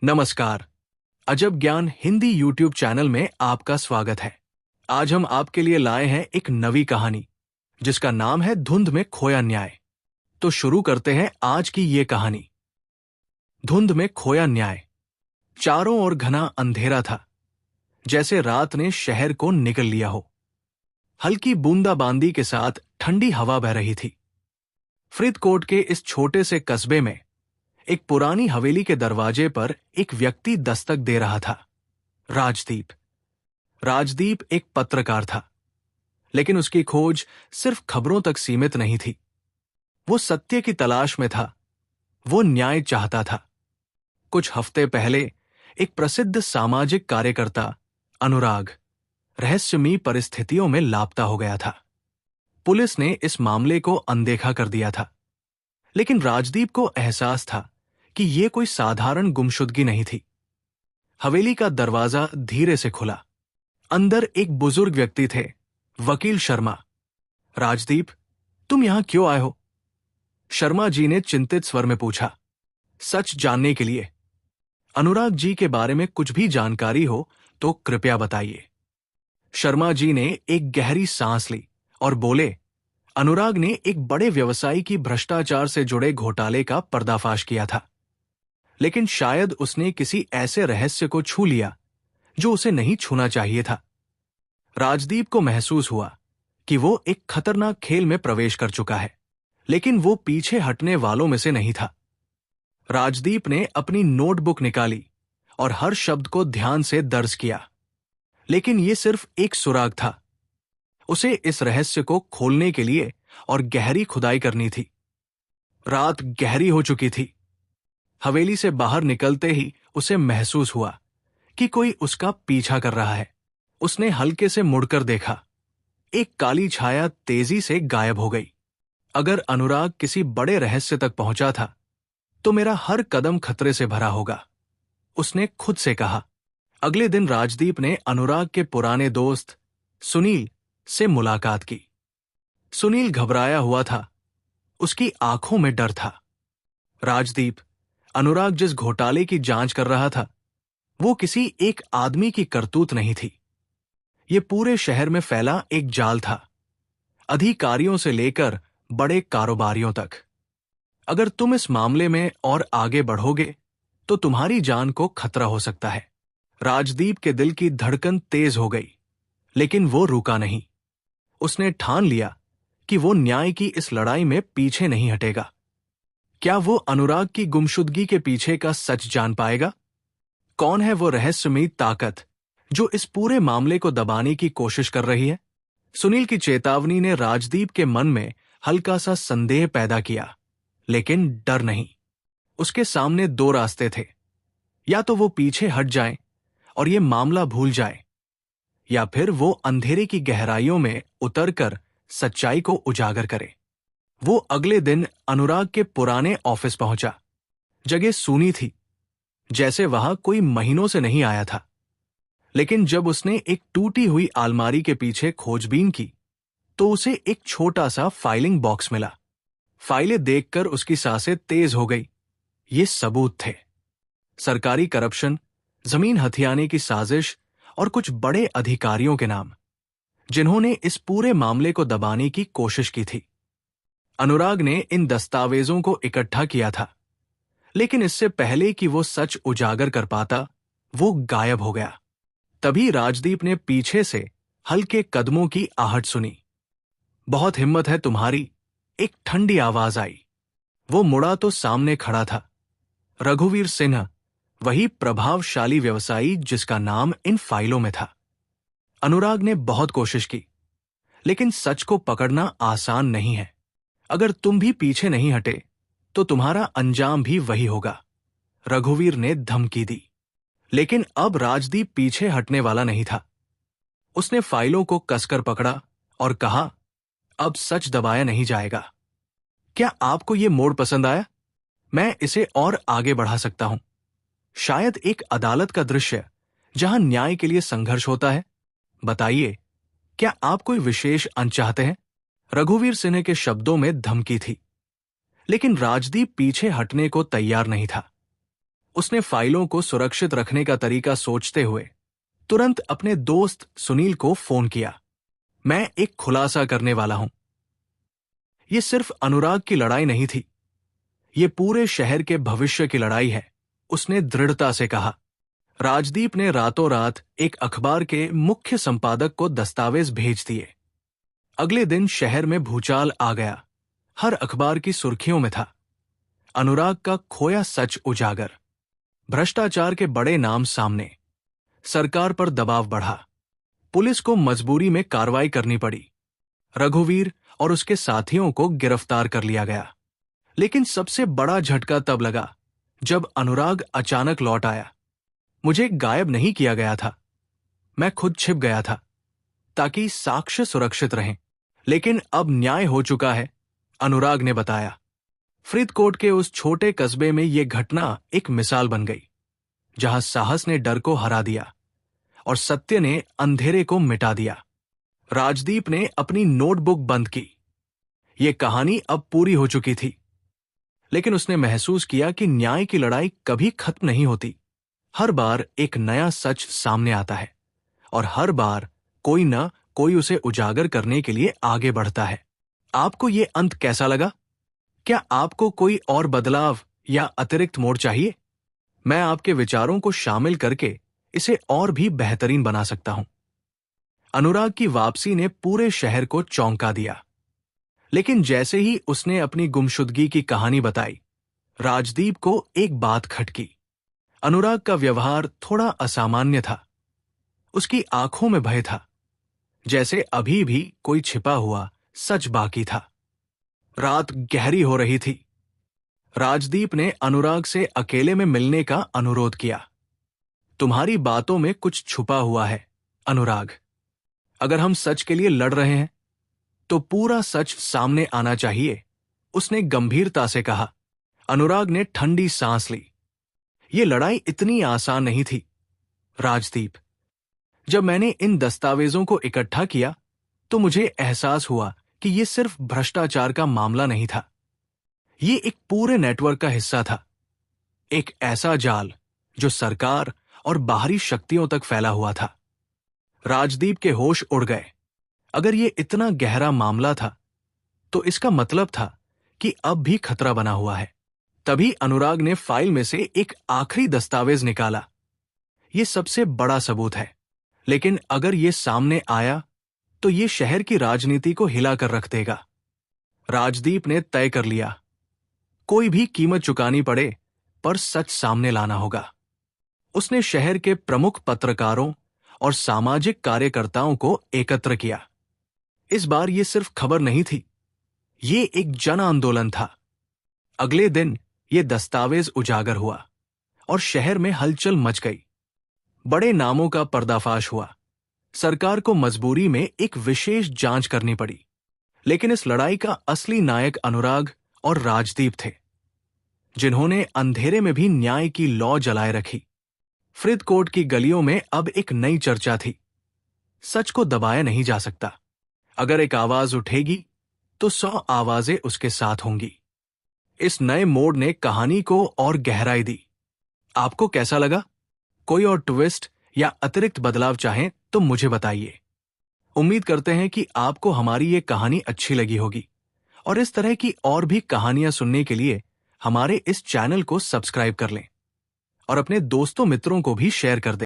नमस्कार। अजब ज्ञान हिंदी यूट्यूब चैनल में आपका स्वागत है। आज हम आपके लिए लाए हैं एक नवी कहानी जिसका नाम है धुंध में खोया न्याय। तो शुरू करते हैं आज की ये कहानी। धुंध में खोया न्याय। चारों ओर घना अंधेरा था, जैसे रात ने शहर को निगल लिया हो। हल्की बूंदाबांदी के साथ ठंडी हवा बह रही थी। फरीदकोट के इस छोटे से कस्बे में एक पुरानी हवेली के दरवाजे पर एक व्यक्ति दस्तक दे रहा था। राजदीप। राजदीप एक पत्रकार था, लेकिन उसकी खोज सिर्फ खबरों तक सीमित नहीं थी। वो सत्य की तलाश में था। वो न्याय चाहता था। कुछ हफ्ते पहले एक प्रसिद्ध सामाजिक कार्यकर्ता अनुराग रहस्यमयी परिस्थितियों में लापता हो गया था। पुलिस ने इस मामले को अनदेखा कर दिया था, लेकिन राजदीप को एहसास था कि यह कोई साधारण गुमशुदगी नहीं थी। हवेली का दरवाजा धीरे से खुला। अंदर एक बुजुर्ग व्यक्ति थे, वकील शर्मा। राजदीप, तुम यहां क्यों आए हो? शर्मा जी ने चिंतित स्वर में पूछा। सच जानने के लिए। अनुराग जी के बारे में कुछ भी जानकारी हो तो कृपया बताइए। शर्मा जी ने एक गहरी सांस ली और बोले, अनुराग ने एक बड़े व्यवसायी की भ्रष्टाचार से जुड़े घोटाले का पर्दाफाश किया था, लेकिन शायद उसने किसी ऐसे रहस्य को छू लिया जो उसे नहीं छूना चाहिए था। राजदीप को महसूस हुआ कि वो एक खतरनाक खेल में प्रवेश कर चुका है, लेकिन वो पीछे हटने वालों में से नहीं था। राजदीप ने अपनी नोटबुक निकाली और हर शब्द को ध्यान से दर्ज किया, लेकिन ये सिर्फ एक सुराग था। उसे इस रहस्य को खोलने के लिए और गहरी खुदाई करनी थी। रात गहरी हो चुकी थी। हवेली से बाहर निकलते ही उसे महसूस हुआ कि कोई उसका पीछा कर रहा है। उसने हल्के से मुड़कर देखा। एक काली छाया तेजी से गायब हो गई। अगर अनुराग किसी बड़े रहस्य तक पहुंचा था, तो मेरा हर कदम खतरे से भरा होगा, उसने खुद से कहा। अगले दिन राजदीप ने अनुराग के पुराने दोस्त सुनील से मुलाकात की। सुनील घबराया हुआ था। उसकी आंखों में डर था। राजदीप, अनुराग जिस घोटाले की जांच कर रहा था, वो किसी एक आदमी की करतूत नहीं थी। ये पूरे शहर में फैला एक जाल था, अधिकारियों से लेकर बड़े कारोबारियों तक। अगर तुम इस मामले में और आगे बढ़ोगे तो तुम्हारी जान को खतरा हो सकता है। राजदीप के दिल की धड़कन तेज हो गई, लेकिन वो रुका नहीं। उसने ठान लिया कि वो न्याय की इस लड़ाई में पीछे नहीं हटेगा। क्या वो अनुराग की गुमशुदगी के पीछे का सच जान पाएगा? कौन है वो रहस्यमयी ताकत जो इस पूरे मामले को दबाने की कोशिश कर रही है? सुनील की चेतावनी ने राजदीप के मन में हल्का सा संदेह पैदा किया, लेकिन डर नहीं। उसके सामने दो रास्ते थे। या तो वो पीछे हट जाए और ये मामला भूल जाए, या फिर वो अंधेरे की गहराइयों में उतरकर सच्चाई को उजागर करे। वो अगले दिन अनुराग के पुराने ऑफिस पहुंचा। जगह सूनी थी, जैसे वहां कोई महीनों से नहीं आया था। लेकिन जब उसने एक टूटी हुई अलमारी के पीछे खोजबीन की, तो उसे एक छोटा सा फाइलिंग बॉक्स मिला। फाइलें देखकर उसकी सांसें तेज हो गई। ये सबूत थे। सरकारी करप्शन, जमीन हथियाने की साजिश और कुछ बड़े अधिकारियों के नाम, जिन्होंने इस पूरे मामले को दबाने की कोशिश की थी। अनुराग ने इन दस्तावेजों को इकट्ठा किया था, लेकिन इससे पहले कि वो सच उजागर कर पाता, वो गायब हो गया। तभी राजदीप ने पीछे से हल्के कदमों की आहट सुनी। बहुत हिम्मत है तुम्हारी, एक ठंडी आवाज आई। वो मुड़ा तो सामने खड़ा था रघुवीर सिन्हा, वही प्रभावशाली व्यवसायी जिसका नाम इन फाइलों में था। अनुराग ने बहुत कोशिश की, लेकिन सच को पकड़ना आसान नहीं है। अगर तुम भी पीछे नहीं हटे तो तुम्हारा अंजाम भी वही होगा, रघुवीर ने धमकी दी। लेकिन अब राजदीप पीछे हटने वाला नहीं था। उसने फाइलों को कसकर पकड़ा और कहा, अब सच दबाया नहीं जाएगा। क्या आपको यह मोड़ पसंद आया? मैं इसे और आगे बढ़ा सकता हूं। शायद एक अदालत का दृश्य जहां न्याय के लिए संघर्ष होता है। बताइए, क्या आप कोई विशेष अंत चाहते हैं? रघुवीर सिन्हा के शब्दों में धमकी थी, लेकिन राजदीप पीछे हटने को तैयार नहीं था। उसने फाइलों को सुरक्षित रखने का तरीका सोचते हुए तुरंत अपने दोस्त सुनील को फोन किया। मैं एक खुलासा करने वाला हूं। यह सिर्फ अनुराग की लड़ाई नहीं थी, ये पूरे शहर के भविष्य की लड़ाई है, उसने दृढ़ता से कहा। राजदीप ने रातों रात एक अखबार के मुख्य संपादक को दस्तावेज भेज दिए। अगले दिन शहर में भूचाल आ गया। हर अखबार की सुर्खियों में था अनुराग का खोया सच उजागर, भ्रष्टाचार के बड़े नाम सामने, सरकार पर दबाव बढ़ा, पुलिस को मजबूरी में कार्रवाई करनी पड़ी, रघुवीर और उसके साथियों को गिरफ्तार कर लिया गया। लेकिन सबसे बड़ा झटका तब लगा जब अनुराग अचानक लौट आया। मुझे गायब नहीं किया गया था, मैं खुद छिप गया था ताकि साक्ष्य सुरक्षित रहें। लेकिन अब न्याय हो चुका है, अनुराग ने बताया। फरीदकोट के उस छोटे कस्बे में यह घटना एक मिसाल बन गई, जहां साहस ने डर को हरा दिया और सत्य ने अंधेरे को मिटा दिया। राजदीप ने अपनी नोटबुक बंद की। यह कहानी अब पूरी हो चुकी थी, लेकिन उसने महसूस किया कि न्याय की लड़ाई कभी खत्म नहीं होती। हर बार एक नया सच सामने आता है और हर बार कोई न कोई उसे उजागर करने के लिए आगे बढ़ता है। आपको ये अंत कैसा लगा? क्या आपको कोई और बदलाव या अतिरिक्त मोड़ चाहिए? मैं आपके विचारों को शामिल करके इसे और भी बेहतरीन बना सकता हूं। अनुराग की वापसी ने पूरे शहर को चौंका दिया, लेकिन जैसे ही उसने अपनी गुमशुदगी की कहानी बताई, राजदीप को एक बात खटकी। अनुराग का व्यवहार थोड़ा असामान्य था। उसकी आंखों में भय था, जैसे अभी भी कोई छिपा हुआ सच बाकी था। रात गहरी हो रही थी। राजदीप ने अनुराग से अकेले में मिलने का अनुरोध किया। तुम्हारी बातों में कुछ छुपा हुआ है, अनुराग। अगर हम सच के लिए लड़ रहे हैं, तो पूरा सच सामने आना चाहिए, उसने गंभीरता से कहा। अनुराग ने ठंडी सांस ली। यह लड़ाई इतनी आसान नहीं थी, राजदीप। जब मैंने इन दस्तावेजों को इकट्ठा किया, तो मुझे एहसास हुआ कि यह सिर्फ भ्रष्टाचार का मामला नहीं था। यह एक पूरे नेटवर्क का हिस्सा था, एक ऐसा जाल जो सरकार और बाहरी शक्तियों तक फैला हुआ था। राजदीप के होश उड़ गए। अगर यह इतना गहरा मामला था, तो इसका मतलब था कि अब भी खतरा बना हुआ है। तभी अनुराग ने फाइल में से एक आखिरी दस्तावेज निकाला। यह सबसे बड़ा सबूत है, लेकिन अगर यह सामने आया, तो यह शहर की राजनीति को हिलाकर रख देगा। राजदीप ने तय कर लिया, कोई भी कीमत चुकानी पड़े, पर सच सामने लाना होगा। उसने शहर के प्रमुख पत्रकारों और सामाजिक कार्यकर्ताओं को एकत्र किया। इस बार यह सिर्फ खबर नहीं थी, ये एक जन आंदोलन था। अगले दिन यह दस्तावेज उजागर हुआ और शहर में हलचल मच गई। बड़े नामों का पर्दाफाश हुआ। सरकार को मजबूरी में एक विशेष जांच करनी पड़ी। लेकिन इस लड़ाई का असली नायक अनुराग और राजदीप थे, जिन्होंने अंधेरे में भी न्याय की लौ जलाए रखी। फरीदकोट की गलियों में अब एक नई चर्चा थी। सच को दबाया नहीं जा सकता। अगर एक आवाज उठेगी, तो 100 आवाजें उसके साथ होंगी। इस नए मोड़ ने कहानी को और गहराई दी। आपको कैसा लगा? कोई और ट्विस्ट या अतिरिक्त बदलाव चाहें तो मुझे बताइए। उम्मीद करते हैं कि आपको हमारी ये कहानी अच्छी लगी होगी, और इस तरह की और भी कहानियां सुनने के लिए हमारे इस चैनल को सब्सक्राइब कर लें और अपने दोस्तों मित्रों को भी शेयर कर दें।